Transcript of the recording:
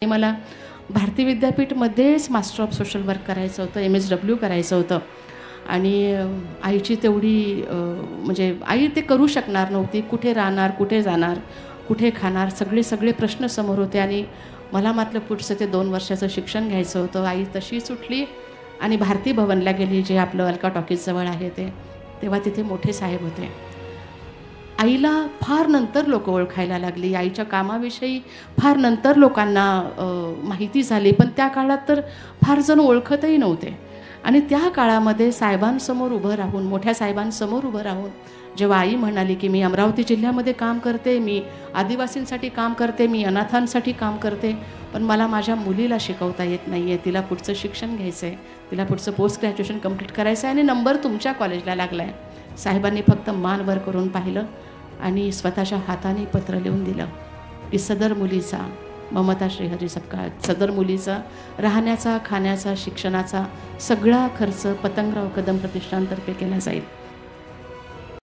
आणि मला भारती विद्यापीठमध्येच मास्टर ऑफ सोशल वर्क करायचं होतं, MSW करायचं होतं. आणि आईची तेवढी म्हणजे आई ते करू शकणार नव्हती. कुठे राहणार, कुठे जाणार, कुठे खाणार, सगळे प्रश्न समोर होते. आणि मला मात्र पुढचं ते 2 वर्षाचं शिक्षण घ्यायचं होतं. आई तशी सुटली आणि भारती भवनला गेली, जे आपलं अलका टॉकीजजवळ आहे ते. तेव्हा तिथे मोठे साहेब होते. आईला फार नंतर लोकं ओळखायला लागली. आईच्या कामाविषयी फार नंतर लोकांना माहिती झाली. पण त्या काळात तर फार जण ओळखतही नव्हते. आणि त्या काळामध्ये साहेबांसमोर उभं राहून, मोठ्या साहेबांसमोर उभं राहून जेव्हा आई म्हणाली की मी अमरावती जिल्ह्यामध्ये काम करते, मी आदिवासींसाठी काम करते, मी अनाथांसाठी काम करते, पण मला माझ्या मुलीला शिकवता येत नाही आहे, तिला पुढचं शिक्षण घ्यायचं आहे, तिला पुढचं पोस्ट ग्रॅज्युएशन कंप्लीट करायचं आहे आणि नंबर तुमच्या कॉलेजला लागला आहे. साहेबांनी फक्त मान वर करून पाहिलं आणि स्वतःच्या हाताने पत्र लिहून दिलं की सदर मुलीचा, ममता श्रीहरी सपकाळ, सदर मुलीचा राहण्याचा, खाण्याचा, शिक्षणाचा सगळा खर्च पतंगराव कदम प्रतिष्ठानतर्फे केला जाईल.